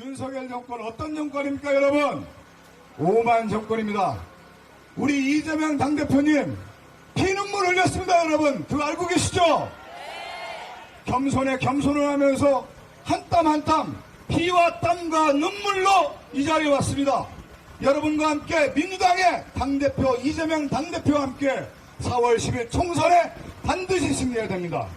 윤석열 정권 어떤 정권입니까, 여러분? 오만 정권입니다. 우리 이재명 당대표님 피눈물 흘렸습니다, 여러분. 그거 알고 계시죠? 겸손에 겸손을 하면서 한 땀 한 땀 피와 땀과 눈물로 이 자리에 왔습니다. 여러분과 함께 민주당의 당대표 이재명 당대표와 함께 4월 10일 총선에 반드시 승리해야 됩니다.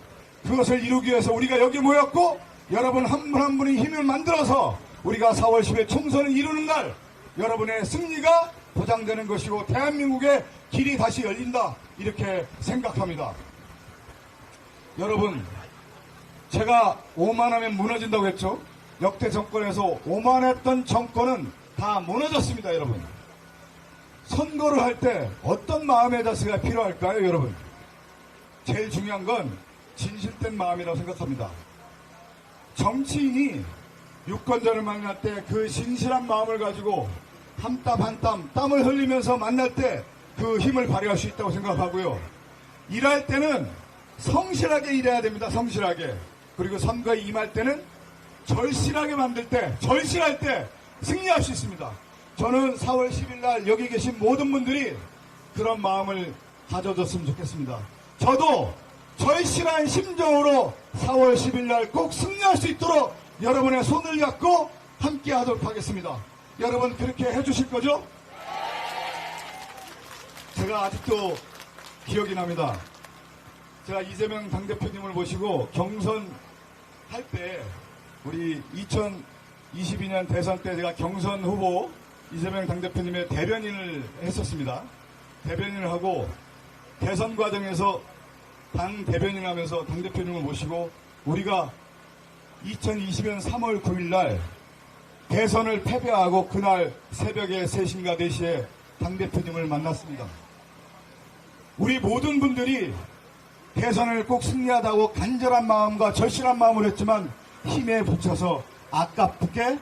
그것을 이루기 위해서 우리가 여기 모였고 여러분 한 분 한 분이 힘을 만들어서 우리가 4월 10일 총선을 이루는 날 여러분의 승리가 보장되는 것이고 대한민국의 길이 다시 열린다, 이렇게 생각합니다. 여러분, 제가 오만하면 무너진다고 했죠. 역대 정권에서 오만했던 정권은 다 무너졌습니다. 여러분, 선거를 할 때 어떤 마음의 자세가 필요할까요? 여러분, 제일 중요한 건 진실된 마음이라고 생각합니다. 정치인이 유권자를 만날 때 그 진실한 마음을 가지고 한 땀 한 땀 땀을 흘리면서 만날 때 그 힘을 발휘할 수 있다고 생각하고요. 일할 때는 성실하게 일해야 됩니다. 성실하게. 그리고 선거에 임할 때는 절실하게 만들 때, 절실할 때 승리할 수 있습니다. 저는 4월 10일 날 여기 계신 모든 분들이 그런 마음을 가져줬으면 좋겠습니다. 저도 절실한 심정으로 4월 10일 날 꼭 승리할 수 있도록 여러분의 손을 잡고 함께 하도록 하겠습니다. 여러분 그렇게 해주실 거죠? 제가 아직도 기억이 납니다. 제가 이재명 당대표님을 모시고 경선할 때 우리 2022년 대선 때 제가 경선 후보 이재명 당대표님의 대변인을 했었습니다. 대변인을 하고 대선 과정에서 당 대변인을 하면서 당대표님을 모시고 우리가 2020년 3월 9일 날 대선을 패배하고 그날 새벽에 3시인가 4시에 당대표님을 만났습니다. 우리 모든 분들이 대선을 꼭 승리하다고 간절한 마음과 절실한 마음을 했지만 힘에 붙여서 아깝게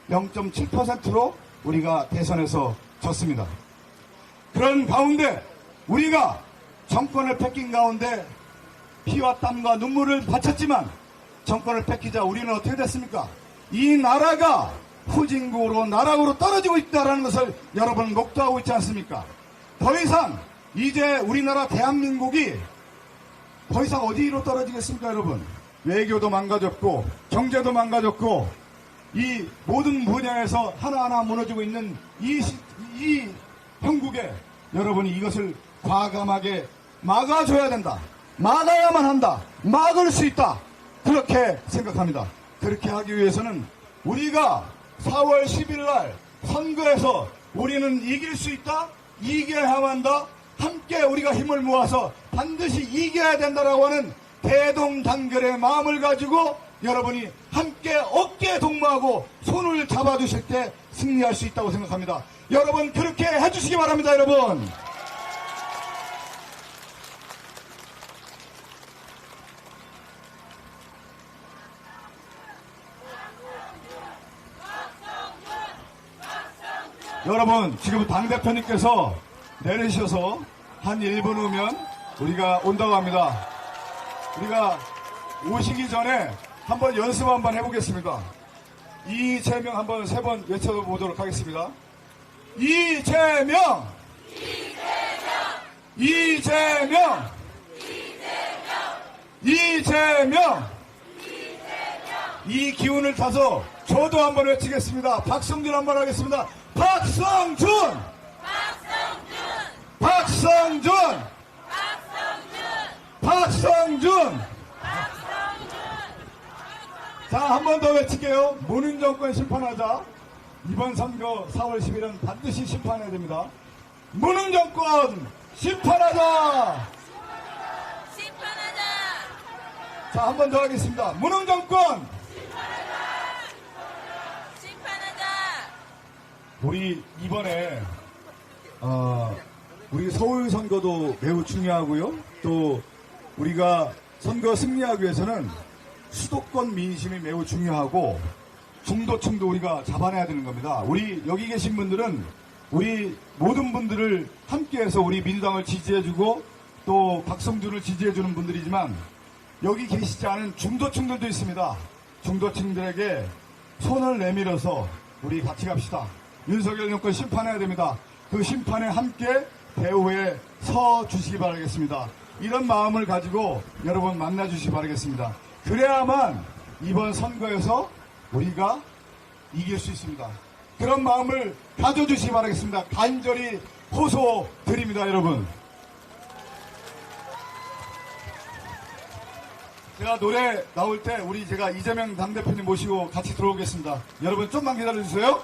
0.7%로 우리가 대선에서 졌습니다. 그런 가운데 우리가 정권을 뺏긴 가운데 피와 땀과 눈물을 바쳤지만 정권을 뺏기자 우리는 어떻게 됐습니까? 이 나라가 후진국으로 나락으로 떨어지고 있다는 것을 여러분 목도하고 있지 않습니까? 더 이상 이제 우리나라 대한민국이 더 이상 어디로 떨어지겠습니까, 여러분? 외교도 망가졌고 경제도 망가졌고 이 모든 분야에서 하나하나 무너지고 있는 이 형국에 여러분이 이것을 과감하게 막아줘야 된다. 막아야만 한다. 막을 수 있다. 그렇게 생각합니다. 그렇게 하기 위해서는 우리가 4월 10일 날 선거에서 우리는 이길 수 있다. 이겨야만 한다. 함께 우리가 힘을 모아서 반드시 이겨야 된다라고 하는 대동단결의 마음을 가지고 여러분이 함께 어깨에 동무하고 손을 잡아주실 때 승리할 수 있다고 생각합니다. 여러분 그렇게 해주시기 바랍니다. 여러분. 여러분 지금 당대표님께서 내리셔서 한 1분 후면 우리가 온다고 합니다. 우리가 오시기 전에 한번 연습 한번 해보겠습니다. 이재명 한번 3번 외쳐보도록 하겠습니다. 이재명! 이재명! 이재명! 이재명! 이 기운을 타서 저도 한번 외치겠습니다. 박성준 한번 하겠습니다. 박성준! 박성준! 박성준! 자, 한 번 더 외칠게요. 문은정권 심판하자. 이번 선거 4월 10일은 반드시 심판해야 됩니다. 문은정권 심판하자! 심판하자! 자, 한 번 더 하겠습니다. 문은정권! 심판하자! 우리 이번에 우리 서울 선거도 매우 중요하고요. 또 우리가 선거 승리하기 위해서는 수도권 민심이 매우 중요하고 중도층도 우리가 잡아내야 되는 겁니다. 우리 여기 계신 분들은 우리 모든 분들을 함께해서 우리 민주당을 지지해주고 또 박성준을 지지해주는 분들이지만 여기 계시지 않은 중도층들도 있습니다. 중도층들에게 손을 내밀어서 우리 같이 갑시다. 윤석열 정권 심판해야 됩니다. 그 심판에 함께 대우에 서 주시기 바라겠습니다. 이런 마음을 가지고 여러분 만나주시기 바라겠습니다. 그래야만 이번 선거에서 우리가 이길 수 있습니다. 그런 마음을 가져주시기 바라겠습니다. 간절히 호소드립니다, 여러분. 제가 노래 나올 때 제가 이재명 당대표님 모시고 같이 들어오겠습니다. 여러분 좀만 기다려주세요.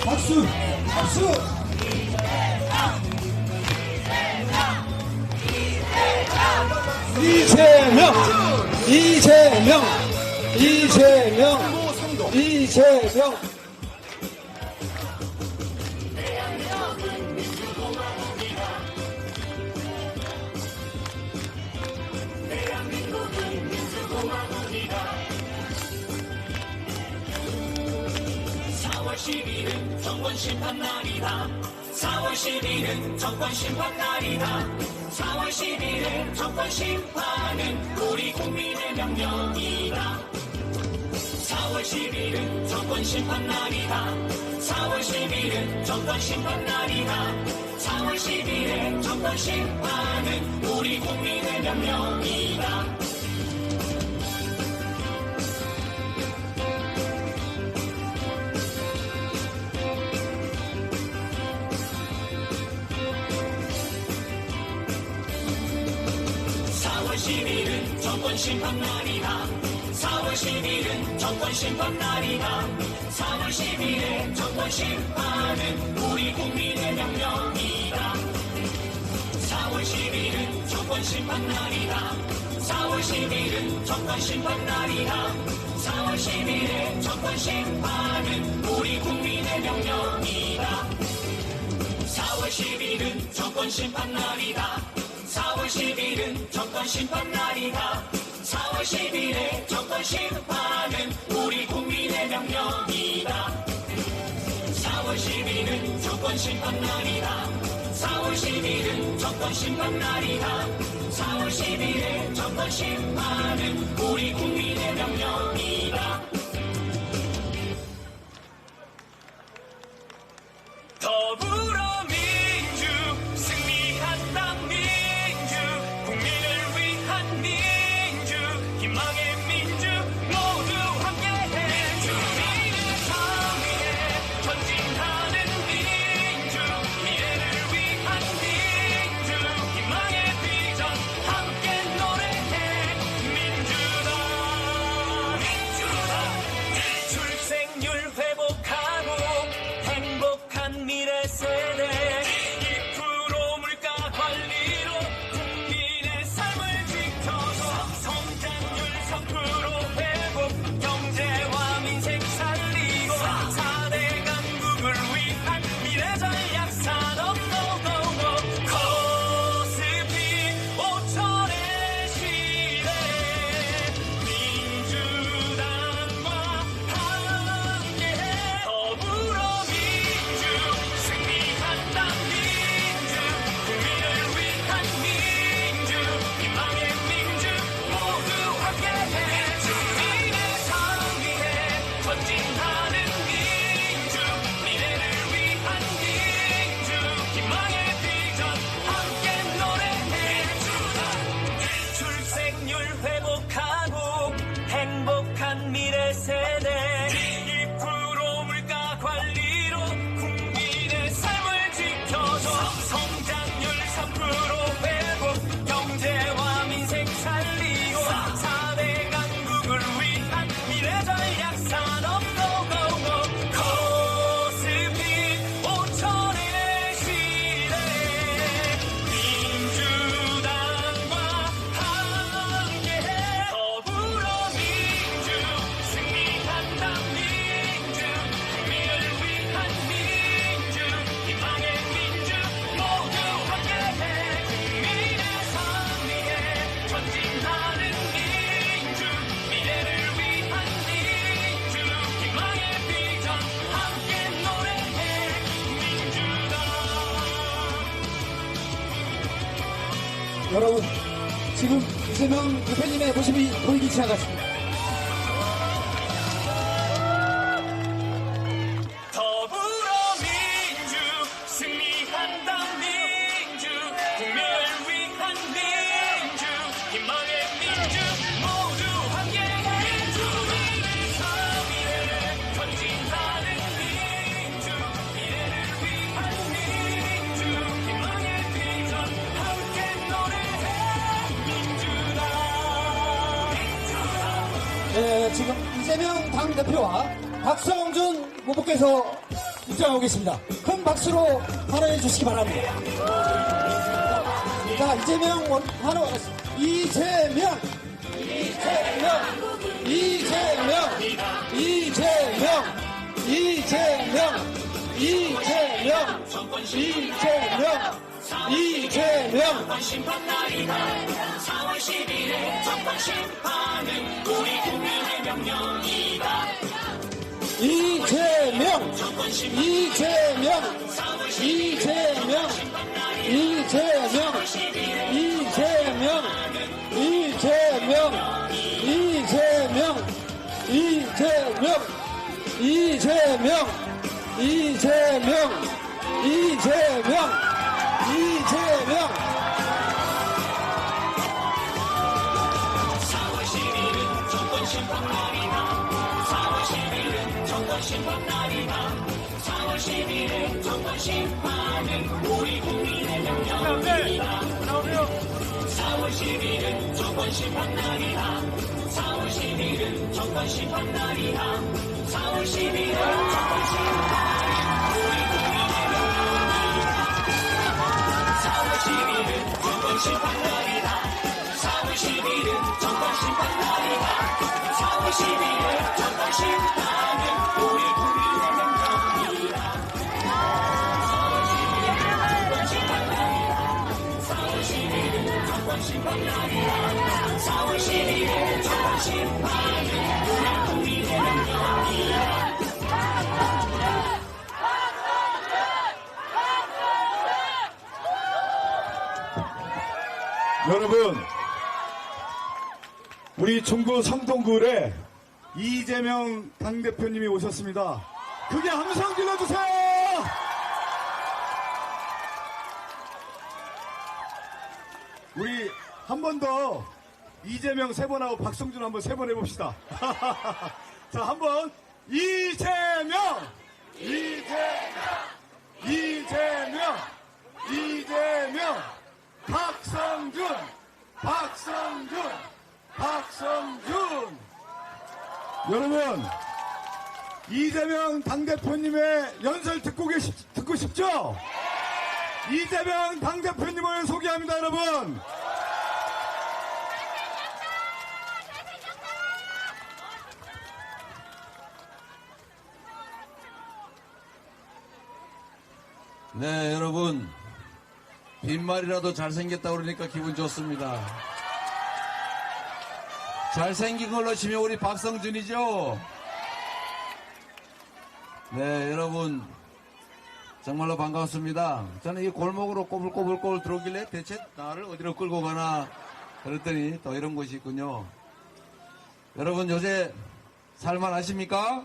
박수! 박수! 이재명! 이재명! 이재명! 이재명! 정권 심판 날이다. 4월 10일은 정권 심판 날이다. 4월 10일은 정권 심판은 우리 국민의 명령이다. 4월 10일은 정권 심판 날이다. 4월 10일은 정권 심판 날이다. 4월 10일의 정권 심판은 우리 국민의 명령이다. 정권 심판 날이다. 4월 10일은 정권 심판 날이다. 4월 10일의 정권 심판은 우리 국민의 명령이다. 4월 10일은 정권 심판 날이다. 4월 10일은 정권 심판 날이다. 4월 10일의 정권 심판은 우리 국민의 명령이다. 4월 10일은 정권 심판 날이다. 4월 10일은 정권 심판 날이다. 4월 10일의 정권 심판은 우리 국민의 명령이다. 4월 10일은 정권 심판 날이다. 4월 10일은 정권 심판 날이다. 4월 10일의 정권 심판은 우리 국민의 명령이다. 더불어민주 승리한다. 민주 국민을 위한 민주 희망의 민주 모두 함께해. 민주민의 정의에 전진하는 민주 미래를 위한 민주 희망의 비전 함께 노래해. 민주다 출생률 회복하고 행복한 미래 세대 2% 물가 관리로 국민의 삶을 지켜서 성장률 3% 회복 경제와 민생 살리고 4대 강국을 위한 미래 전략 산업 고고고 코스피 5천의 시대 민주당과 함께 더불어민주 승리한다. 여러분, 지금 이재명 대표님의 모습이 보이기 시작했습니다. 더불어민주 승리한다 민주 국민을 위한 민주 희망의 민주 모두 함께 민주를 위해 전진하는 민주 미래를 위한 민주 희망의 비전 함께 노래해 민주다 네, 지금 이재명 당대표와 박성준 후보께서 입장하고 계십니다. 큰 박수로 환호해 주시기 바랍니다. 자, 이재명 환호, 이재명, 심판 날이다 4월 10일에 정권 심판은 우리 국민의 명령이다 이재명, 심판 날이다 4월 10일에 정권 심판은 우리 국민의 명령이다 4월 10일은 정권 심판 날이다 4월 10일은 정권 심판 날이다 4월 10일은 정권 심판은 우리 국민의 명령이다 4월 10일은 정권 심판 날이다 4월 10일은 정권 심판 날이다 4월 10일은 정권 심판은 우리 국민의 명령이다 4월 10일은 정권 심판 날이다 4월 10일은 정권 심판 날이다 4월 10일은 정권 심판은 우리 국민의 명령이다 여러분, 우리 중구 성동구에 이재명 당대표님이 오셨습니다. 크게 함성 질러주세요! 우리 한 번 더 이재명 3번하고 박성준 한번 3번 해봅시다. 자, 한번 이재명! 박성준! 여러분, 이재명 당대표님의 연설 듣고 싶죠? 이재명 당대표님을 소개합니다, 여러분! 네, 여러분. 빈말이라도 잘생겼다 그러니까 기분 좋습니다. 잘생긴 걸로 치면 우리 박성준이죠? 네, 여러분. 정말로 반갑습니다. 저는 이 골목으로 꼬불꼬불 들어오길래 대체 나를 어디로 끌고 가나 그랬더니 또 이런 곳이 있군요. 여러분, 요새 살만하십니까?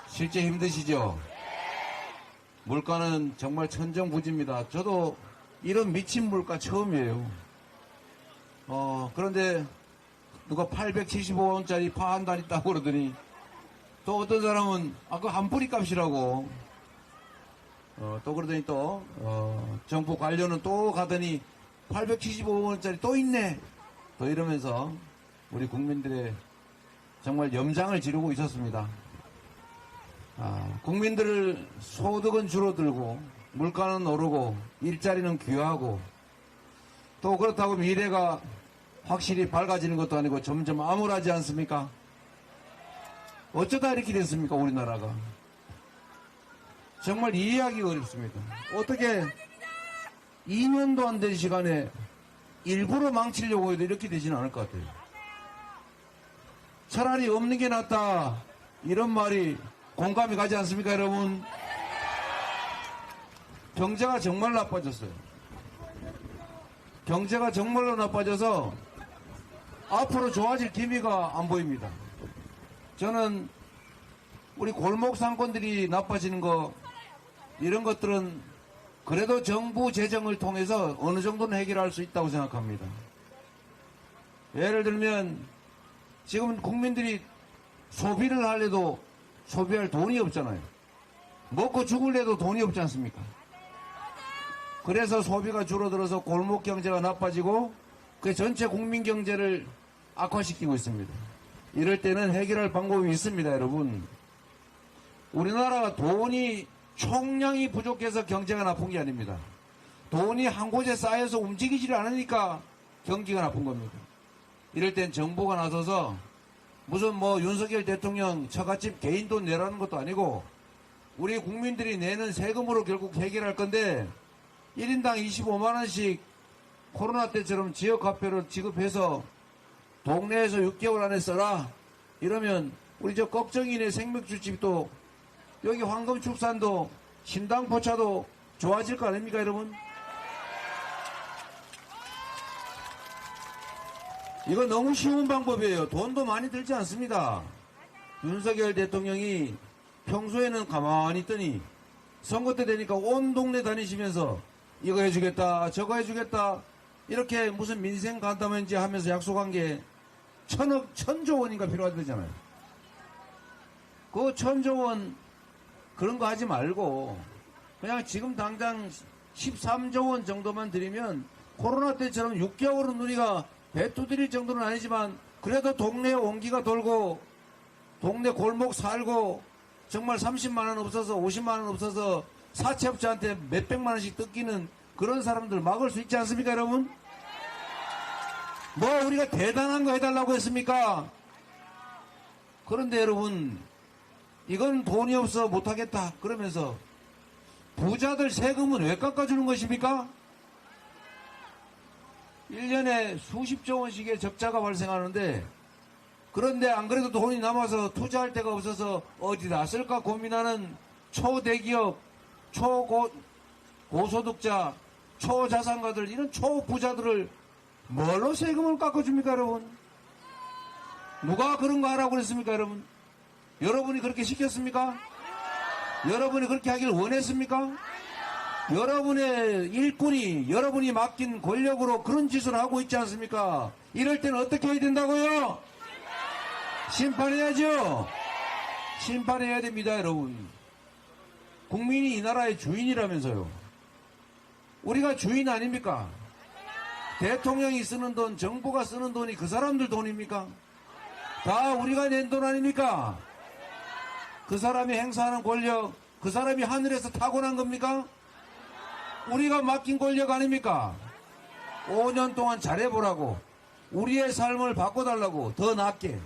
실제 힘드시죠? 물가는 정말 천정부지입니다. 저도 이런 미친 물가 처음이에요. 그런데 누가 875원짜리 파 한 단 있다고 그러더니 또 어떤 사람은 그 한 뿌리 값이라고 또 그러더니 또 정부 관료는 또 가더니 875원짜리 또 있네 또 이러면서 우리 국민들의 정말 염장을 지르고 있었습니다. 국민들 소득은 줄어들고 물가는 오르고 일자리는 귀하고 또 그렇다고 미래가 확실히 밝아지는 것도 아니고 점점 암울하지 않습니까? 어쩌다 이렇게 됐습니까, 우리나라가? 정말 이해하기가 어렵습니다. 어떻게 2년도 안 된 시간에 일부러 망치려고 해도 이렇게 되지는 않을 것 같아요. 차라리 없는 게 낫다 이런 말이 공감이 가지 않습니까, 여러분? 경제가 정말 나빠졌어요. 경제가 정말로 나빠져서 앞으로 좋아질 기미가 안 보입니다. 저는 우리 골목 상권들이 나빠지는 거, 이런 것들은 그래도 정부 재정을 통해서 어느 정도는 해결할 수 있다고 생각합니다. 예를 들면 지금 국민들이 소비를 하려도 소비할 돈이 없잖아요. 먹고 죽을래도 돈이 없지 않습니까? 그래서 소비가 줄어들어서 골목 경제가 나빠지고 그 전체 국민 경제를 악화시키고 있습니다. 이럴 때는 해결할 방법이 있습니다, 여러분. 우리나라가 돈이 총량이 부족해서 경제가 나쁜 게 아닙니다. 돈이 한 곳에 쌓여서 움직이지를 않으니까 경기가 나쁜 겁니다. 이럴 땐 정부가 나서서 무슨 뭐 윤석열 대통령 처갓집 개인 돈 내라는 것도 아니고 우리 국민들이 내는 세금으로 결국 해결할 건데 1인당 25만원씩 코로나 때처럼 지역화폐를 지급해서 동네에서 6개월 안에 써라 이러면 우리 저 걱정이네 생맥주집도 여기 황금축산도 신당포차도 좋아질 거 아닙니까, 여러분? 이거 너무 쉬운 방법이에요. 돈도 많이 들지 않습니다. 윤석열 대통령이 평소에는 가만히 있더니 선거 때 되니까 온 동네 다니시면서 이거 해주겠다 저거 해주겠다 이렇게 무슨 민생 간담회인지 하면서 약속한 게 천조 원인가 필요하다잖아요. 그 1,000조 원 그런 거 하지 말고 그냥 지금 당장 13조 원 정도만 드리면 코로나 때처럼 6개월은 우리가 배 두드릴 정도는 아니지만 그래도 동네에 온기가 돌고 동네 골목 살고 정말 30만 원 없어서 50만 원 없어서 사채업자한테 몇백만 원씩 뜯기는 그런 사람들 막을 수 있지 않습니까, 여러분? 뭐 우리가 대단한 거 해달라고 했습니까? 그런데 여러분 이건 돈이 없어 못하겠다 그러면서 부자들 세금은 왜 깎아주는 것입니까? 1년에 수십조 원씩의 적자가 발생하는데 그런데 안 그래도 돈이 남아서 투자할 데가 없어서 어디다 쓸까 고민하는 초대기업, 초고소득자, 초자산가들 이런 초부자들을 뭘로 세금을 깎아줍니까, 여러분? 누가 그런 거 하라고 그랬습니까, 여러분? 여러분이 그렇게 시켰습니까? 여러분이 그렇게 하길 원했습니까? 여러분의 일꾼이 여러분이 맡긴 권력으로 그런 짓을 하고 있지 않습니까? 이럴 때는 어떻게 해야 된다고요? 심판해야죠. 심판해야 됩니다, 여러분. 국민이 이 나라의 주인이라면서요. 우리가 주인 아닙니까? 대통령이 쓰는 돈, 정부가 쓰는 돈이 그 사람들 돈입니까? 다 우리가 낸 돈 아닙니까? 그 사람이 행사하는 권력, 그 사람이 하늘에서 타고난 겁니까? 우리가 맡긴 권력 아닙니까? 5년 동안 잘해보라고, 우리의 삶을 바꿔달라고, 더 낫게,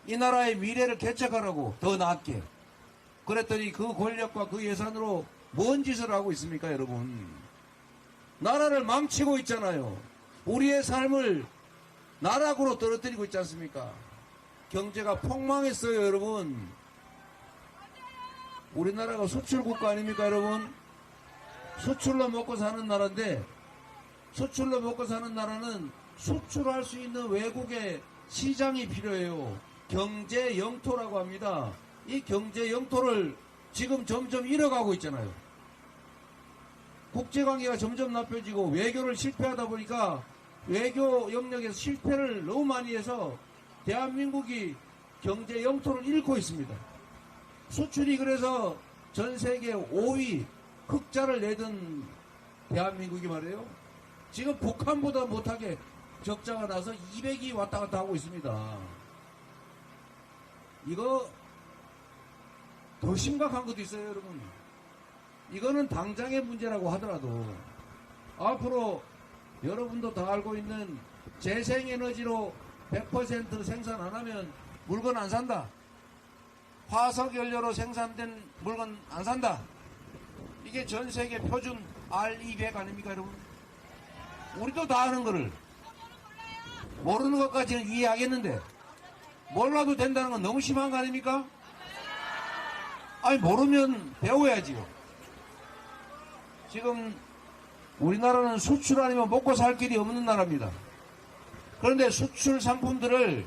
이 나라의 미래를 개척하라고, 더 낫게. 그랬더니 그 권력과 그 예산으로 뭔 짓을 하고 있습니까, 여러분? 나라를 망치고 있잖아요. 우리의 삶을 나락으로 떨어뜨리고 있지 않습니까? 경제가 폭망했어요, 여러분. 우리나라가 수출국가 아닙니까, 여러분? 수출로 먹고 사는 나라인데 수출로 먹고 사는 나라는 수출할 수 있는 외국의 시장이 필요해요. 경제 영토라고 합니다. 이 경제 영토를 지금 점점 잃어가고 있잖아요. 국제관계가 점점 나빠지고 외교를 실패하다 보니까 외교 영역에서 실패를 너무 많이 해서 대한민국이 경제 영토를 잃고 있습니다. 수출이 그래서 전 세계 5위 흑자를 내던 대한민국이 말이에요. 지금 북한보다 못하게 적자가 나서 200이 왔다 갔다 하고 있습니다. 이거 더 심각한 것도 있어요, 여러분. 이거는 당장의 문제라고 하더라도 앞으로 여러분도 다 알고 있는 재생에너지로 100% 생산 안 하면 물건 안 산다. 화석연료로 생산된 물건 안 산다. 이게 전 세계 표준 R200 아닙니까, 여러분? 우리도 다 아는 거를 모르는 것까지는 이해하겠는데 몰라도 된다는 건 너무 심한 거 아닙니까? 아니 모르면 배워야지요. 지금 우리나라는 수출 아니면 먹고 살 길이 없는 나라입니다. 그런데 수출 상품들을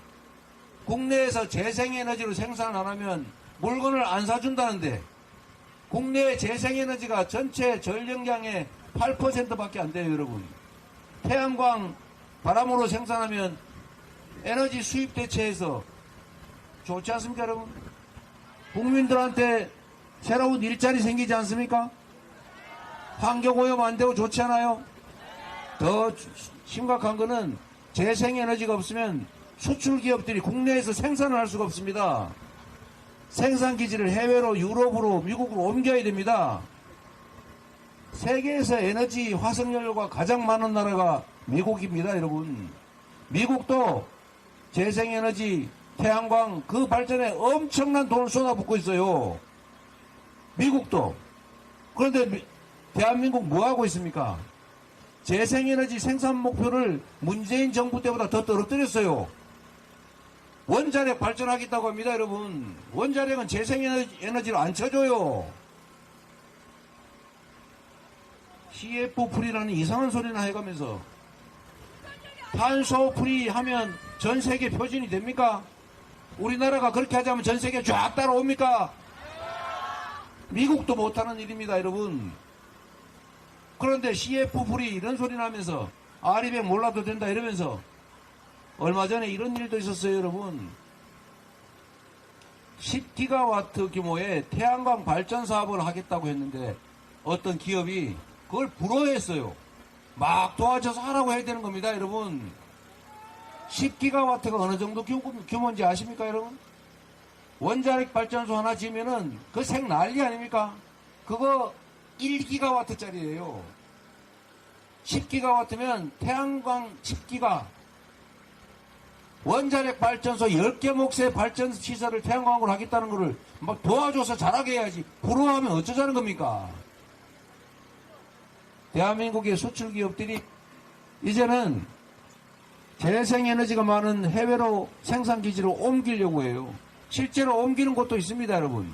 국내에서 재생에너지로 생산 안 하면 물건을 안 사준다는데 국내 재생에너지가 전체 전력량의 8%밖에 안 돼요, 여러분. 태양광, 바람으로 생산하면 에너지 수입 대체해서 좋지 않습니까, 여러분? 국민들한테 새로운 일자리 생기지 않습니까? 환경오염 안 되고 좋지 않아요? 더 심각한 거는 재생에너지가 없으면 수출 기업들이 국내에서 생산을 할 수가 없습니다. 생산 기지를 해외로, 유럽으로, 미국으로 옮겨야 됩니다. 세계에서 에너지 화석연료가 가장 많은 나라가 미국입니다, 여러분. 미국도 재생에너지, 태양광 그 발전에 엄청난 돈을 쏟아붓고 있어요. 미국도. 그런데 대한민국 뭐 하고 있습니까? 재생에너지 생산 목표를 문재인 정부 때보다 더 떨어뜨렸어요. 원자력 발전하겠다고 합니다, 여러분. 원자력은 재생에너지로 안 쳐줘요. CF 프리라는 이상한 소리나 해가면서 탄소 프리 하면 전 세계 표준이 됩니까? 우리나라가 그렇게 하자면 전 세계 쫙 따라옵니까? 미국도 못하는 일입니다, 여러분. 그런데 CF 프리 이런 소리나 하면서 아리백 몰라도 된다 이러면서 얼마 전에 이런 일도 있었어요, 여러분. 10기가와트 규모의 태양광 발전 사업을 하겠다고 했는데 어떤 기업이 그걸 부러워했어요. 막 도와줘서 하라고 해야 되는 겁니다, 여러분. 10기가와트가 어느 정도 규모인지 아십니까, 여러분? 원자력 발전소 하나 지으면은 그 생 난리 아닙니까? 그거 1기가와트짜리예요. 10기가와트면 태양광 10기가, 원자력 발전소 10개 몫의 발전 시설을 태양광으로 하겠다는 거를 막 도와줘서 잘하게 해야지. 부러워하면 어쩌자는 겁니까? 대한민국의 수출 기업들이 이제는 재생에너지가 많은 해외로 생산기지로 옮기려고 해요. 실제로 옮기는 곳도 있습니다, 여러분.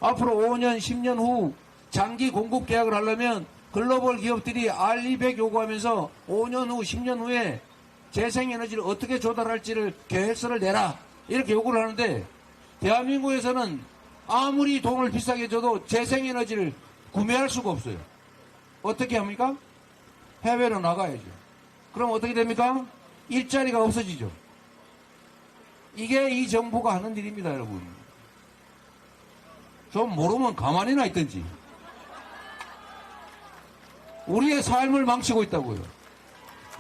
앞으로 5년, 10년 후 장기 공급 계약을 하려면 글로벌 기업들이 R200 요구하면서 5년 후, 10년 후에 재생에너지를 어떻게 조달할지를 계획서를 내라, 이렇게 요구를 하는데 대한민국에서는 아무리 돈을 비싸게 줘도 재생에너지를 구매할 수가 없어요. 어떻게 합니까? 해외로 나가야죠. 그럼 어떻게 됩니까? 일자리가 없어지죠. 이게 이 정부가 하는 일입니다, 여러분. 좀 모르면 가만히나 있든지. 우리의 삶을 망치고 있다고요.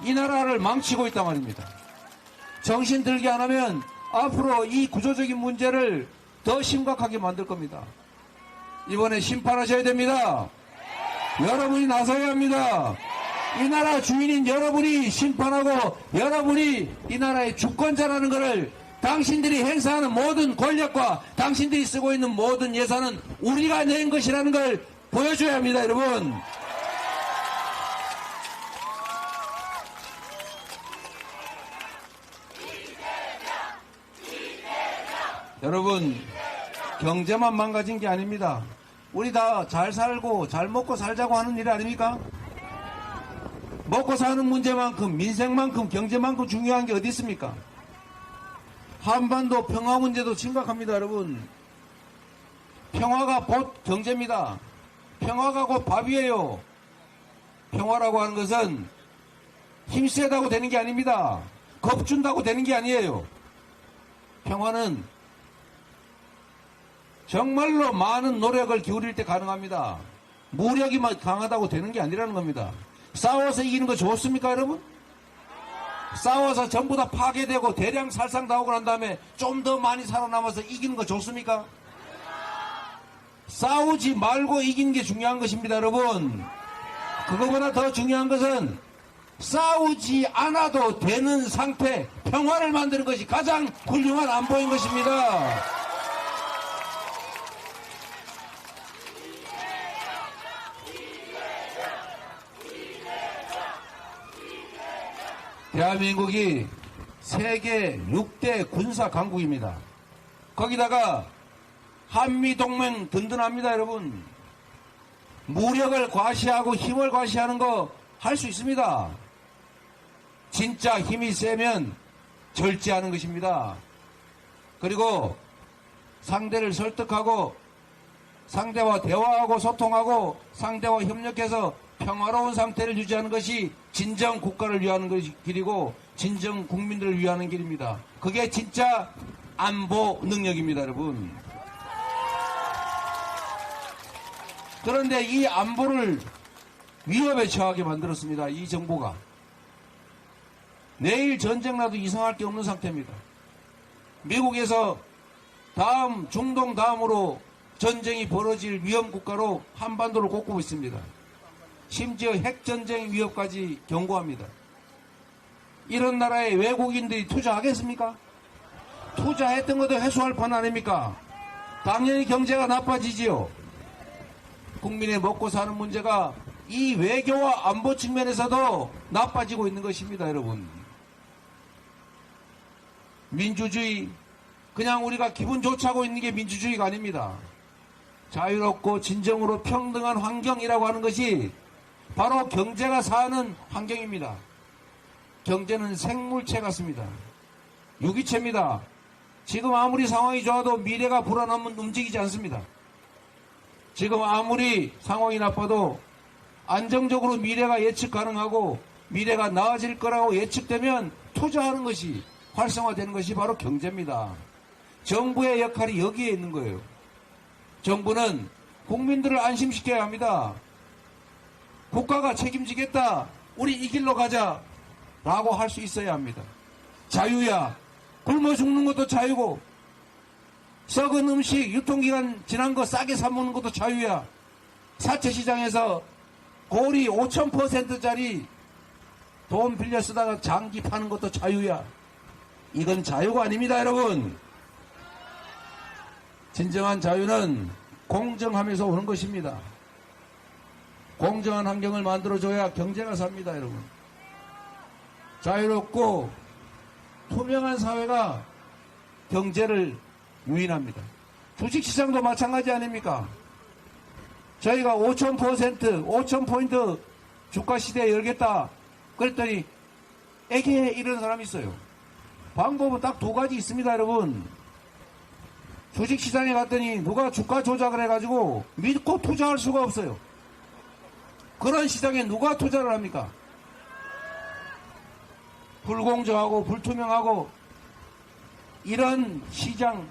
이 나라를 망치고 있단 말입니다. 정신 들게 안 하면 앞으로 이 구조적인 문제를 더 심각하게 만들 겁니다. 이번에 심판하셔야 됩니다. 여러분이 나서야 합니다. 이 나라 주인인 여러분이 심판하고 여러분이 이 나라의 주권자라는 것을, 당신들이 행사하는 모든 권력과 당신들이 쓰고 있는 모든 예산은 우리가 낸 것이라는 걸 보여줘야 합니다, 여러분. 여러분, 경제만 망가진 게 아닙니다. 우리 다 잘 살고 잘 먹고 살자고 하는 일 아닙니까? 먹고 사는 문제만큼, 민생만큼, 경제만큼 중요한 게 어디 있습니까? 한반도 평화 문제도 심각합니다, 여러분. 평화가 곧 경제입니다. 평화가 곧 밥이에요. 평화라고 하는 것은 힘 세다고 되는 게 아닙니다. 겁준다고 되는 게 아니에요. 평화는 정말로 많은 노력을 기울일 때 가능합니다. 무력이 강하다고 되는 게 아니라는 겁니다. 싸워서 이기는 거 좋습니까, 여러분? 싸워서 전부 다 파괴되고 대량 살상당하고 난 다음에 좀 더 많이 살아남아서 이기는 거 좋습니까? 싸우지 말고 이기는 게 중요한 것입니다, 여러분. 그거보다 더 중요한 것은 싸우지 않아도 되는 상태, 평화를 만드는 것이 가장 훌륭한 안보인 것입니다. 대한민국이 세계 6대 군사 강국입니다. 거기다가 한미동맹 든든합니다, 여러분. 무력을 과시하고 힘을 과시하는 거 할 수 있습니다. 진짜 힘이 세면 절제하는 것입니다. 그리고 상대를 설득하고 상대와 대화하고 소통하고 상대와 협력해서 평화로운 상태를 유지하는 것이 진정 국가를 위하는 길이고 진정 국민들을 위하는 길입니다. 그게 진짜 안보 능력입니다, 여러분. 그런데 이 안보를 위협에 처하게 만들었습니다. 이 정부가. 내일 전쟁 나도 이상할 게 없는 상태입니다. 미국에서 중동 다음으로 전쟁이 벌어질 위험 국가로 한반도를 꼽고 있습니다. 심지어 핵전쟁 위협까지 경고합니다. 이런 나라에 외국인들이 투자하겠습니까? 투자했던 것도 회수할 판 아닙니까? 당연히 경제가 나빠지지요. 국민의 먹고 사는 문제가 이 외교와 안보 측면에서도 나빠지고 있는 것입니다, 여러분. 민주주의, 그냥 우리가 기분 좋게 하고 있는 게 민주주의가 아닙니다. 자유롭고 진정으로 평등한 환경이라고 하는 것이 바로 경제가 사는 환경입니다. 경제는 생물체 같습니다. 유기체입니다. 지금 아무리 상황이 좋아도 미래가 불안하면 움직이지 않습니다. 지금 아무리 상황이 나빠도 안정적으로 미래가 예측 가능하고 미래가 나아질 거라고 예측되면 투자하는 것이 활성화되는 것이 바로 경제입니다. 정부의 역할이 여기에 있는 거예요. 정부는 국민들을 안심시켜야 합니다. 국가가 책임지겠다. 우리 이 길로 가자. 라고 할 수 있어야 합니다. 자유야. 굶어 죽는 것도 자유고 썩은 음식 유통기간 지난 거 싸게 사 먹는 것도 자유야. 사채시장에서 고리 5000%짜리 돈 빌려 쓰다가 장기 파는 것도 자유야. 이건 자유가 아닙니다, 여러분. 진정한 자유는 공정함에서 오는 것입니다. 공정한 환경을 만들어줘야 경제가 삽니다, 여러분. 자유롭고 투명한 사회가 경제를 유인합니다. 주식시장도 마찬가지 아닙니까? 저희가 5000포인트 주가시대 열겠다. 그랬더니 에게 이런 사람이 있어요. 방법은 딱 두 가지 있습니다, 여러분. 주식시장에 갔더니 누가 주가 조작을 해가지고 믿고 투자할 수가 없어요. 그런 시장에 누가 투자를 합니까? 불공정하고 불투명하고 이런 시장,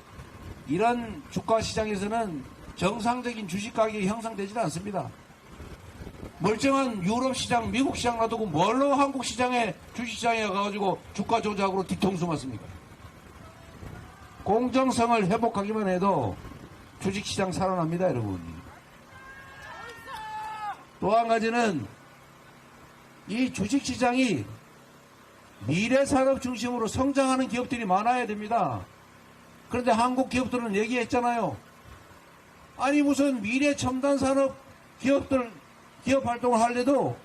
이런 주가 시장에서는 정상적인 주식 가격이 형성되지 않습니다. 멀쩡한 유럽 시장, 미국 시장 놔두고 뭘로 한국 시장에 주식시장에 가가지고 주가 조작으로 뒤통수 맞습니까? 공정성을 회복하기만 해도 주식시장 살아납니다, 여러분. 또 한 가지는 이 주식시장이 미래산업 중심으로 성장하는 기업들이 많아야 됩니다. 그런데 한국 기업들은 얘기했잖아요. 아니 무슨 미래 첨단 산업 기업 활동을 하려도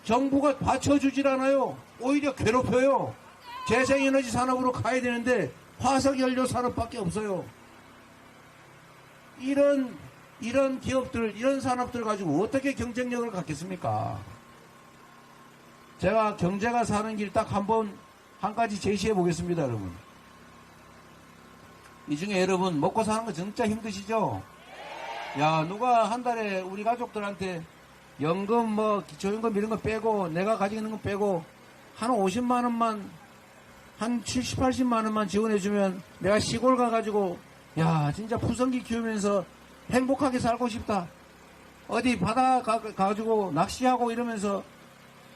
정부가 받쳐주질 않아요. 오히려 괴롭혀요. 재생에너지 산업으로 가야 되는데 화석연료 산업밖에 없어요. 이런 기업들, 이런 산업들 가지고 어떻게 경쟁력을 갖겠습니까? 제가 경제가 사는 길 딱 한 가지 제시해 보겠습니다, 여러분. 이 중에 여러분 먹고 사는 거 진짜 힘드시죠? 야, 누가 한 달에 우리 가족들한테 연금 기초연금 이런 거 빼고 내가 가지고 있는 거 빼고 한 50만 원만 한 70, 80만 원만 지원해주면 내가 시골 가가지고 야 진짜 푸성기 키우면서 행복하게 살고 싶다. 어디 바다 가가지고 낚시하고 이러면서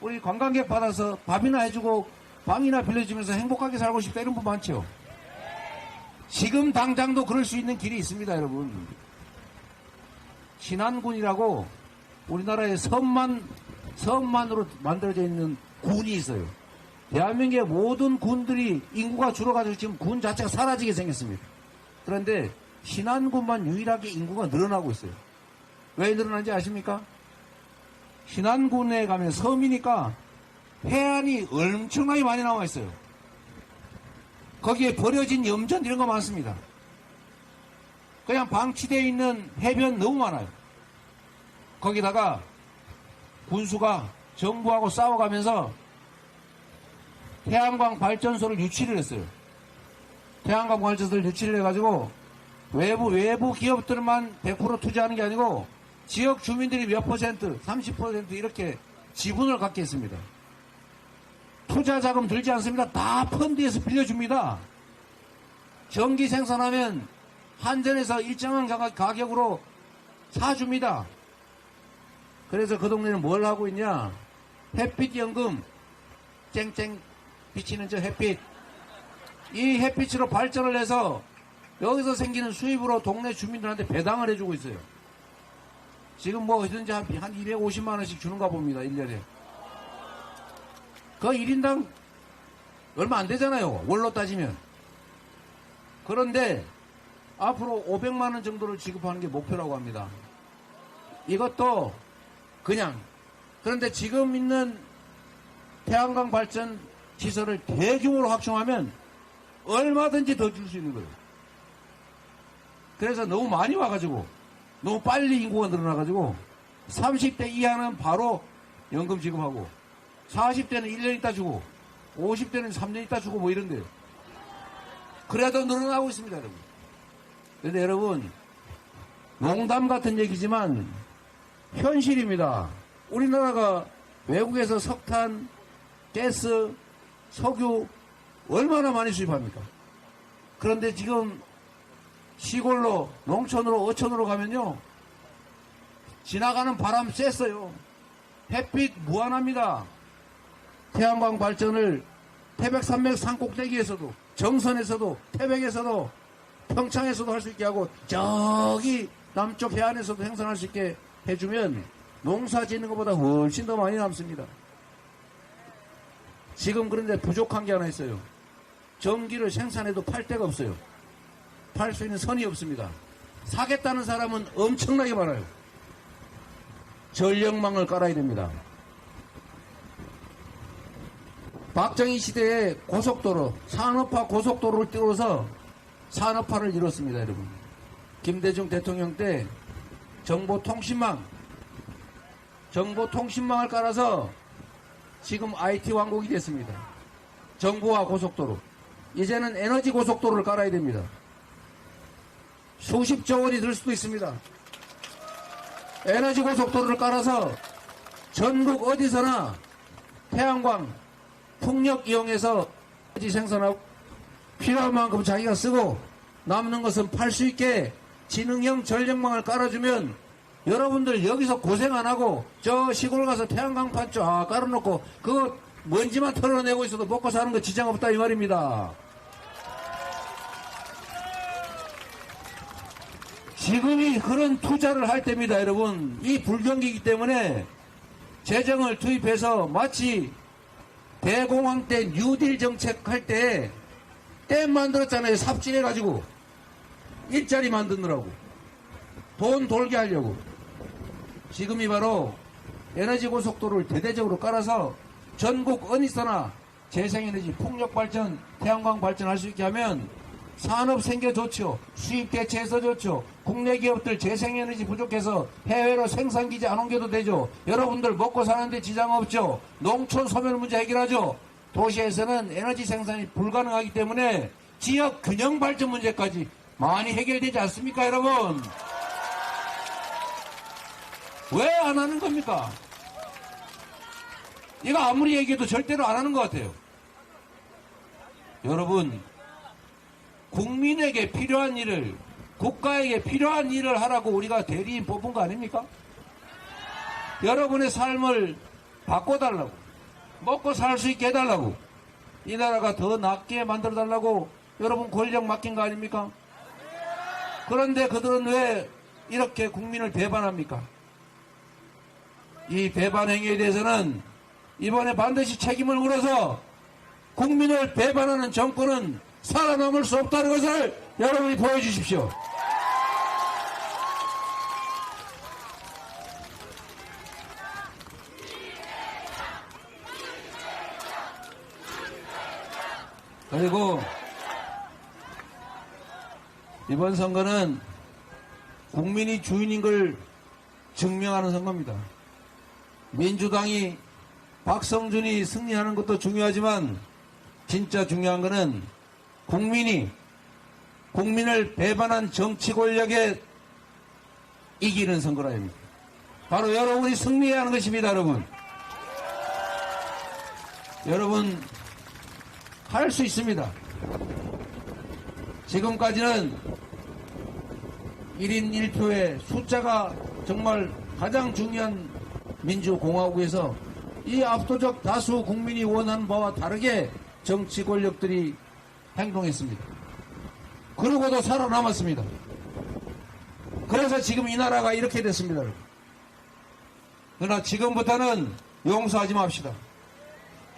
우리 관광객 받아서 밥이나 해주고 방이나 빌려주면서 행복하게 살고 싶다 이런 분 많죠. 지금 당장도 그럴 수 있는 길이 있습니다, 여러분. 신안군이라고 우리나라의 섬만으로 만들어져 있는 군이 있어요. 대한민국의 모든 군들이 인구가 줄어가지고 지금 군 자체가 사라지게 생겼습니다. 그런데 신안군만 유일하게 인구가 늘어나고 있어요. 왜 늘어나는지 아십니까? 신안군에 가면 섬이니까 해안이 엄청나게 많이 나와 있어요. 거기에 버려진 염전 이런 거 많습니다. 그냥 방치되어 있는 해변 너무 많아요. 거기다가 군수가 정부하고 싸워가면서 태양광 발전소를 유치를 했어요. 태양광 발전소를 유치를 해가지고 외부 기업들만 100% 투자하는 게 아니고 지역 주민들이 몇 퍼센트, 30% 이렇게 지분을 갖게 했습니다. 투자 자금 들지 않습니다. 다 펀드에서 빌려줍니다. 전기 생산하면 한전에서 일정한 가격으로 사줍니다. 그래서 그 동네는 뭘 하고 있냐? 햇빛 연금, 쨍쨍 비치는 저 햇빛. 이 햇빛으로 발전을 해서 여기서 생기는 수입으로 동네 주민들한테 배당을 해주고 있어요. 지금 뭐 어디든지 한 250만 원씩 주는가 봅니다. 1년에. 그 1인당 얼마 안 되잖아요. 월로 따지면. 그런데 앞으로 500만 원 정도를 지급하는 게 목표라고 합니다. 이것도 그냥. 그런데 지금 있는 태양광 발전 시설을 대규모로 확충하면 얼마든지 더 줄 수 있는 거예요. 그래서 너무 많이 와가지고 너무 빨리 인구가 늘어나가지고 30대 이하는 바로 연금 지급하고 40대는 1년 있다 주고 50대는 3년 있다 주고 뭐 이런데요. 그래도 늘어나고 있습니다, 여러분. 그런데 여러분, 농담 같은 얘기지만 현실입니다. 우리나라가 외국에서 석탄, 가스, 석유 얼마나 많이 수입합니까? 그런데 지금 시골로, 농촌으로, 어촌으로 가면요, 지나가는 바람 쐈어요. 햇빛 무한합니다. 태양광 발전을 태백산맥 산꼭대기에서도, 정선에서도, 태백에서도, 평창에서도 할 수 있게 하고, 저기 남쪽 해안에서도 행선할 수 있게 해주면 농사 짓는 것보다 훨씬 더 많이 남습니다. 지금 그런데 부족한 게 하나 있어요. 전기를 생산해도 팔 데가 없어요. 팔 수 있는 선이 없습니다. 사겠다는 사람은 엄청나게 많아요. 전력망을 깔아야 됩니다. 박정희 시대에 고속도로, 산업화 고속도로를 띄워서 산업화를 이뤘습니다, 여러분. 김대중 대통령 때 정보통신망을 깔아서 지금 IT 왕국이 됐습니다. 정보화 고속도로. 이제는 에너지 고속도로를 깔아야 됩니다. 수십조 원이 들 수도 있습니다. 에너지 고속도로를 깔아서 전국 어디서나 태양광, 풍력 이용해서 에너지 생산하고 필요한 만큼 자기가 쓰고 남는 것은 팔 수 있게 지능형 전력망을 깔아주면 여러분들 여기서 고생 안 하고 저 시골 가서 태양광판 쫙 깔아놓고 그거 먼지만 털어내고 있어도 먹고 사는 거 지장 없다 이 말입니다. 지금이 그런 투자를 할 때입니다, 여러분. 이 불경기이기 때문에 재정을 투입해서 마치 대공황 때 뉴딜 정책 할 때 댐 만들었잖아요. 삽질해가지고 일자리 만드느라고 돈 돌게 하려고. 지금이 바로 에너지 고속도로를 대대적으로 깔아서 전국 어디서나 재생에너지, 풍력발전, 태양광 발전할 수 있게 하면 산업 생겨 좋죠. 수입 대체해서 좋죠. 국내 기업들 재생에너지 부족해서 해외로 생산기지 안 옮겨도 되죠. 여러분들 먹고 사는데 지장 없죠. 농촌 소멸 문제 해결하죠. 도시에서는 에너지 생산이 불가능하기 때문에 지역 균형 발전 문제까지 많이 해결되지 않습니까, 여러분? 왜 안 하는 겁니까? 이거 아무리 얘기해도 절대로 안 하는 것 같아요. 여러분, 국민에게 필요한 일을, 국가에게 필요한 일을 하라고 우리가 대리인 뽑은 거 아닙니까? 여러분의 삶을 바꿔달라고, 먹고 살 수 있게 해달라고, 이 나라가 더 낫게 만들어달라고 여러분 권력 맡긴 거 아닙니까? 그런데 그들은 왜 이렇게 국민을 배반합니까? 이 배반 행위에 대해서는 이번에 반드시 책임을 물어서 국민을 배반하는 정권은 살아남을 수 없다는 것을 여러분이 보여주십시오. 그리고 이번 선거는 국민이 주인인 걸 증명하는 선거입니다. 민주당이 박성준이 승리하는 것도 중요하지만 진짜 중요한 것은 국민을 배반한 정치 권력에 이기는 선거라 합니다. 바로 여러분이 승리해야 하는 것입니다, 여러분. 여러분, 할 수 있습니다. 지금까지는 1인 1표의 숫자가 정말 가장 중요한 민주공화국에서 이 압도적 다수 국민이 원하는 바와 다르게 정치 권력들이 행동했습니다. 그러고도 살아남았습니다. 그래서 지금 이 나라가 이렇게 됐습니다, 여러분. 그러나 지금부터는 용서하지 맙시다.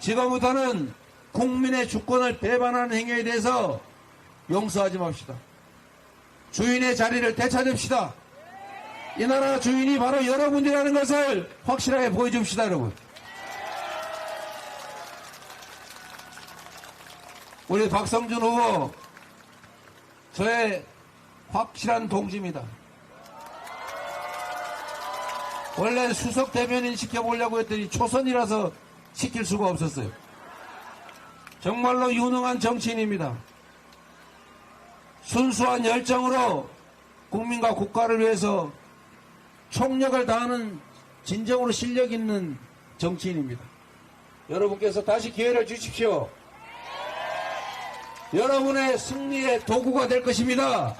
지금부터는 국민의 주권을 배반하는 행위에 대해서 용서하지 맙시다. 주인의 자리를 되찾읍시다. 이 나라 주인이 바로 여러분들이라는 것을 확실하게 보여줍시다, 여러분. 우리 박성준 후보, 저의 확실한 동지입니다. 원래 수석 대변인 시켜보려고 했더니 초선이라서 시킬 수가 없었어요. 정말로 유능한 정치인입니다. 순수한 열정으로 국민과 국가를 위해서 총력을 다하는 진정으로 실력 있는 정치인입니다. 여러분께서 다시 기회를 주십시오. 여러분의 승리의 도구가 될 것입니다.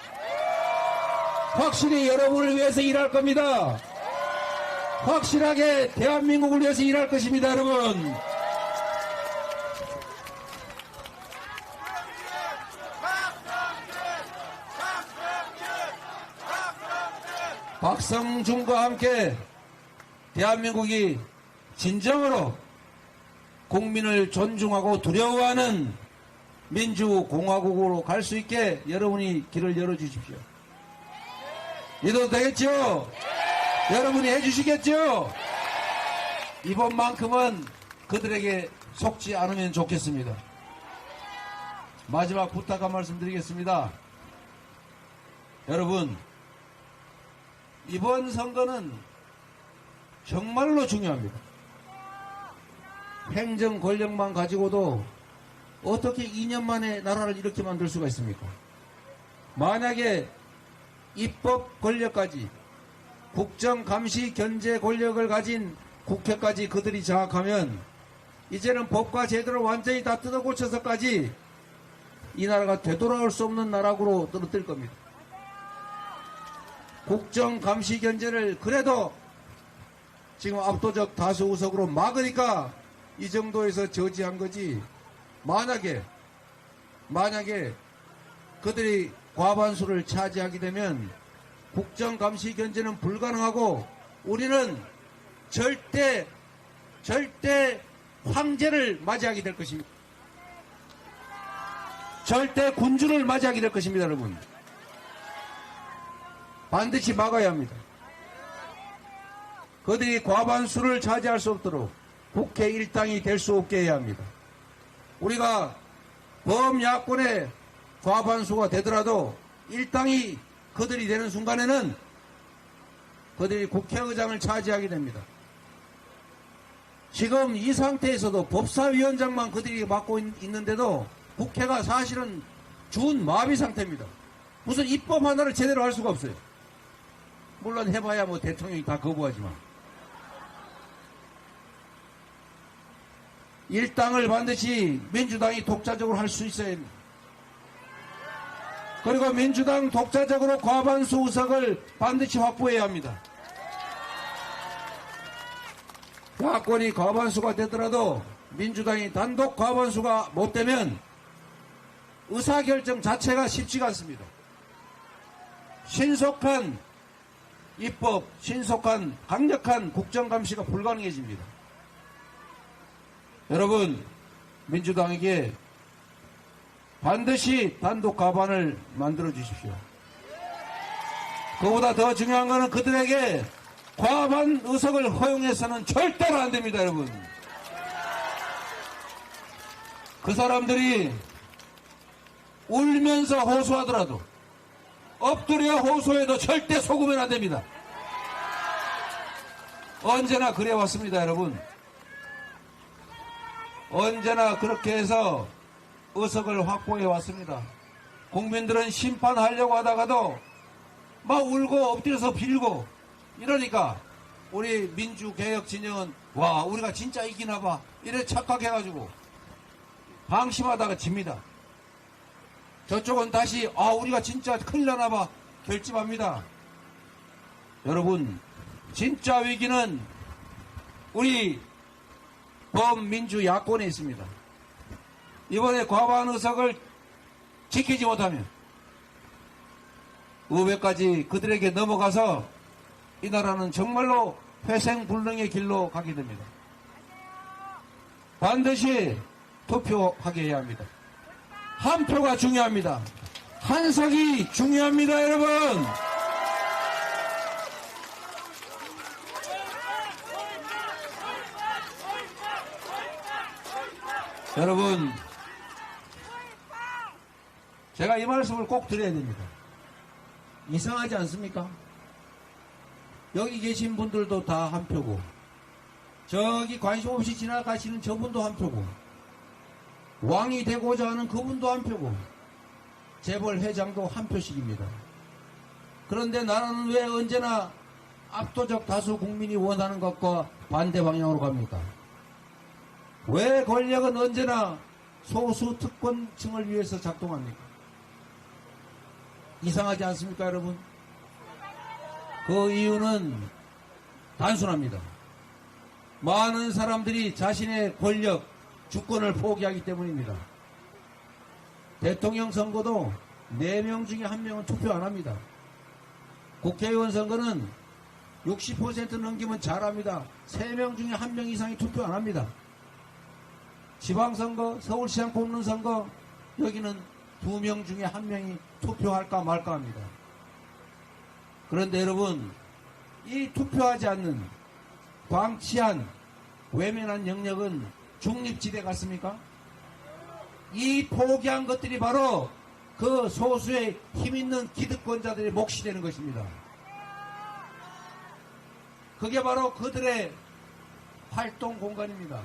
확실히 여러분을 위해서 일할 겁니다. 확실하게 대한민국을 위해서 일할 것입니다, 여러분. 박성준과 함께 대한민국이 진정으로 국민을 존중하고 두려워하는 민주공화국으로 갈 수 있게 여러분이 길을 열어주십시오. 믿어도 되겠죠? 여러분이 해주시겠죠? 이번만큼은 그들에게 속지 않으면 좋겠습니다. 마지막 부탁 한 말씀 드리겠습니다. 여러분, 이번 선거는 정말로 중요합니다. 행정 권력만 가지고도 어떻게 2년 만에 나라를 이렇게 만들 수가 있습니까? 만약에 입법 권력까지 국정 감시 견제 권력을 가진 국회까지 그들이 장악하면 이제는 법과 제도를 완전히 다 뜯어 고쳐서까지 이 나라가 되돌아올 수 없는 나라로 떨어뜨릴 겁니다. 국정 감시 견제를 그래도 지금 압도적 다수 의석으로 막으니까 이 정도에서 저지한 거지. 만약에 그들이 과반수를 차지하게 되면 국정 감시 견제는 불가능하고 우리는 절대 황제를 맞이하게 될 것입니다. 절대 군주를 맞이하게 될 것입니다, 여러분. 반드시 막아야 합니다. 그들이 과반수를 차지할 수 없도록 국회 일당이 될 수 없게 해야 합니다. 우리가 범야권의 과반수가 되더라도 일당이 그들이 되는 순간에는 그들이 국회의장을 차지하게 됩니다. 지금 이 상태에서도 법사위원장만 그들이 맡고 있는데도 국회가 사실은 준마비 상태입니다. 무슨 입법 하나를 제대로 할 수가 없어요. 물론 해봐야 뭐 대통령이 다 거부하지만. 일당을 반드시 민주당이 독자적으로 할 수 있어야 합니다. 그리고 민주당 독자적으로 과반수 의석을 반드시 확보해야 합니다. 야권이 과반수가 되더라도 민주당이 단독 과반수가 못 되면 의사결정 자체가 쉽지가 않습니다. 신속한 입법, 신속한 강력한 국정감시가 불가능해집니다. 여러분, 민주당에게 반드시 단독 과반을 만들어 주십시오. 그보다 더 중요한 것은 그들에게 과반 의석을 허용해서는 절대로 안 됩니다, 여러분. 그 사람들이 울면서 호소하더라도 엎드려 호소해도 절대 속으면 안 됩니다. 언제나 그래왔습니다, 여러분. 언제나 그렇게 해서 의석을 확보해 왔습니다. 국민들은 심판하려고 하다가도 막 울고 엎드려서 빌고 이러니까 우리 민주개혁 진영은 와, 우리가 진짜 이기나 봐 이래 착각해가지고 방심하다가 집니다. 저쪽은 다시 우리가 진짜 큰일 나나 봐 결집합니다. 여러분, 진짜 위기는 우리 범민주 야권에 있습니다. 이번에 과반 의석을 지키지 못하면 의회까지 그들에게 넘어가서 이 나라는 정말로 회생불능의 길로 가게 됩니다. 반드시 투표하게 해야 합니다. 한 표가 중요합니다. 한 석이 중요합니다, 여러분. 여러분, 제가 이 말씀을 꼭 드려야 됩니다. 이상하지 않습니까? 여기 계신 분들도 다 한 표고, 저기 관심 없이 지나가시는 저분도 한 표고, 왕이 되고자 하는 그분도 한 표고, 재벌 회장도 한 표씩입니다. 그런데 나라는 왜 언제나 압도적 다수 국민이 원하는 것과 반대 방향으로 갑니까? 왜 권력은 언제나 소수 특권층을 위해서 작동합니까? 이상하지 않습니까, 여러분? 그 이유는 단순합니다. 많은 사람들이 자신의 권력, 주권을 포기하기 때문입니다. 대통령 선거도 4명 중에 1명은 투표 안 합니다. 국회의원 선거는 60% 넘기면 잘합니다. 3명 중에 1명 이상이 투표 안 합니다. 지방선거, 서울시장 뽑는 선거, 여기는 2명 중에 1명이 투표할까 말까 합니다. 그런데 여러분, 이 투표하지 않는 광치한 외면한 영역은 중립지대 같습니까? 이 포기한 것들이 바로 그 소수의 힘있는 기득권자들의 몫이 되는 것입니다. 그게 바로 그들의 활동 공간입니다.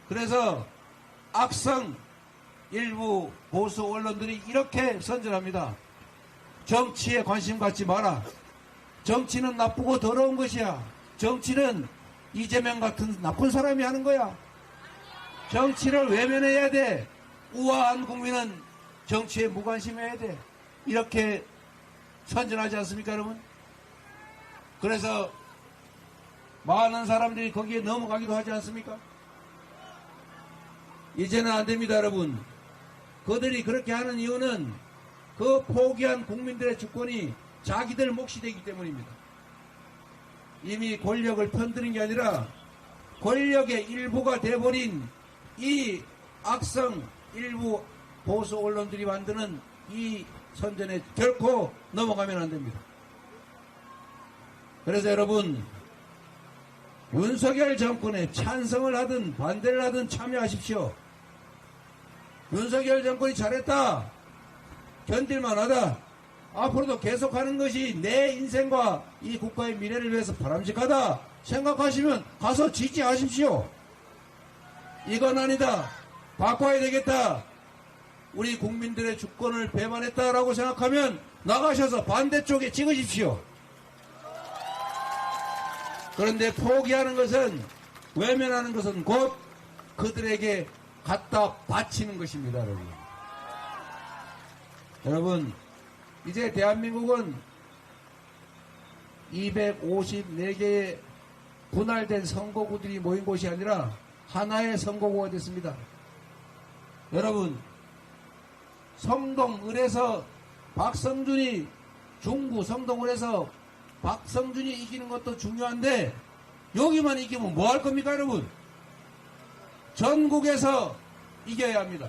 그래서 악성 일부 보수 언론들이 이렇게 선전합니다. 정치에 관심 갖지 마라. 정치는 나쁘고 더러운 것이야. 정치는 이재명 같은 나쁜 사람이 하는 거야. 정치를 외면해야 돼. 우아한 국민은 정치에 무관심해야 돼. 이렇게 선전하지 않습니까, 여러분? 그래서 많은 사람들이 거기에 넘어가기도 하지 않습니까? 이제는 안 됩니다, 여러분. 그들이 그렇게 하는 이유는 그 포기한 국민들의 주권이 자기들 몫이 되기 때문입니다. 이미 권력을 편드는 게 아니라 권력의 일부가 돼버린 이 악성 일부 보수 언론들이 만드는 이 선전에 결코 넘어가면 안 됩니다. 그래서 여러분, 윤석열 정권에 찬성을 하든 반대를 하든 참여하십시오. 윤석열 정권이 잘했다, 견딜만하다, 앞으로도 계속하는 것이 내 인생과 이 국가의 미래를 위해서 바람직하다 생각하시면 가서 지지하십시오. 이건 아니다, 바꿔야 되겠다, 우리 국민들의 주권을 배반했다라고 생각하면 나가셔서 반대쪽에 찍으십시오. 그런데 포기하는 것은, 외면하는 것은 곧 그들에게 갖다 바치는 것입니다, 여러분. 여러분, 이제 대한민국은 254개의 분할된 선거구들이 모인 곳이 아니라 하나의 선거구가 됐습니다. 여러분, 성동을에서 박성준이, 중구 성동을에서 박성준이 이기는 것도 중요한데 여기만 이기면 뭐 할 겁니까, 여러분? 전국에서 이겨야 합니다.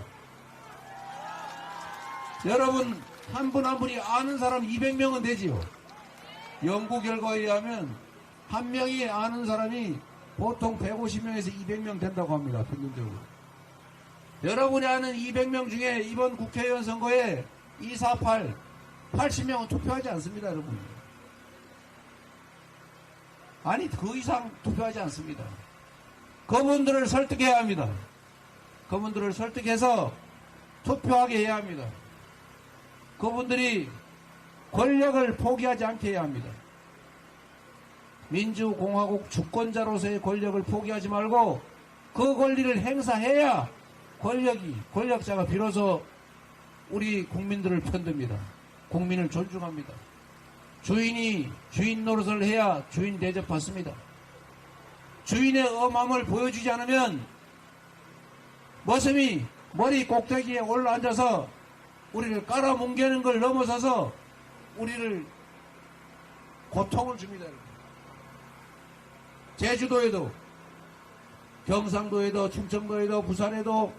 여러분, 한 분 한 분이 아는 사람 200명은 되지요. 연구 결과에 의하면 한 명이 아는 사람이 보통 150명에서 200명 된다고 합니다, 평균적으로. 여러분이 아는 200명 중에 이번 국회의원 선거에 248, 80명은 투표하지 않습니다, 여러분. 아니 그 이상 투표하지 않습니다. 그분들을 설득해야 합니다. 그분들을 설득해서 투표하게 해야 합니다. 그분들이 권력을 포기하지 않게 해야 합니다. 민주공화국 주권자로서의 권력을 포기하지 말고 그 권리를 행사해야 권력자가 비로소 우리 국민들을 편듭니다. 국민을 존중합니다. 주인이 주인 노릇을 해야 주인 대접받습니다. 주인의 엄함을 보여주지 않으면 머슴이 머리 꼭대기에 올라앉아서 우리를 깔아뭉개는 걸 넘어서서 우리를 고통을 줍니다. 제주도에도 경상도에도 충청도에도 부산에도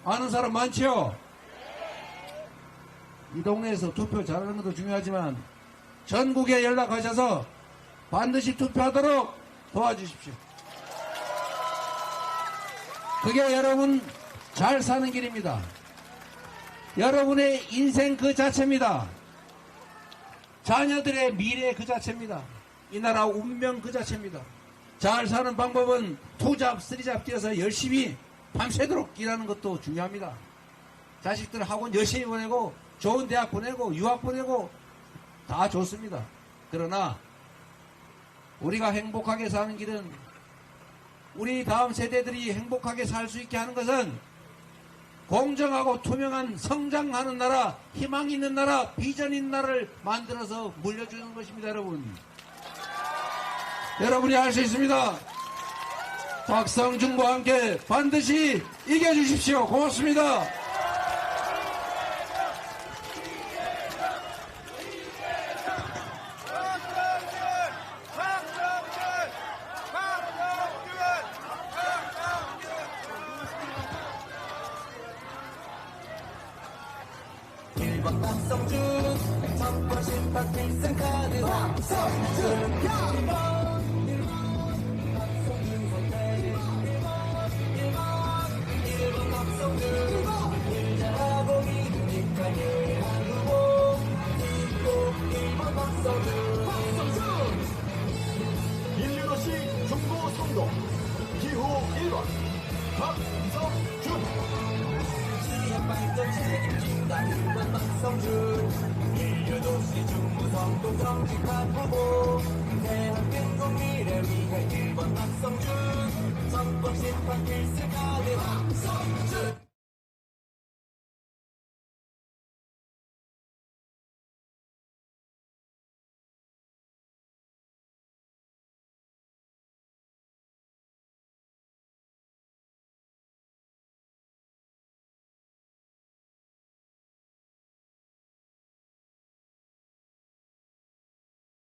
아는 사람 많죠? 이 동네에서 투표 잘하는 것도 중요하지만 전국에 연락하셔서 반드시 투표하도록 도와주십시오. 그게 여러분 잘 사는 길입니다. 여러분의 인생 그 자체입니다. 자녀들의 미래 그 자체입니다. 이 나라 운명 그 자체입니다. 잘 사는 방법은 투잡, 쓰리잡 뛰어서 열심히 밤새도록 일하는 것도 중요합니다. 자식들 학원 열심히 보내고 좋은 대학 보내고 유학 보내고 다 좋습니다. 그러나 우리가 행복하게 사는 길은 우리 다음 세대들이 행복하게 살 수 있게 하는 것은 공정하고 투명한 성장하는 나라, 희망 있는 나라, 비전 있는 나라를 만들어서 물려주는 것입니다. 여러분이 할 수 있습니다. 박성준과 함께 반드시 이겨주십시오. 고맙습니다. 박성준 정권 심판 필승 카드 박성준 1번 박성준 선택 1번 박성준 일 잘하고 믿으니까 예한 후보 1번 박성준 인류도시 중부 성동 기호 1번 박성준 발전 책임진다 1번 박성준 인류도시 중부성동 정직한 후보 대한민국 미래 위해 1번 박성준 정권 심판 필승 카드 박성준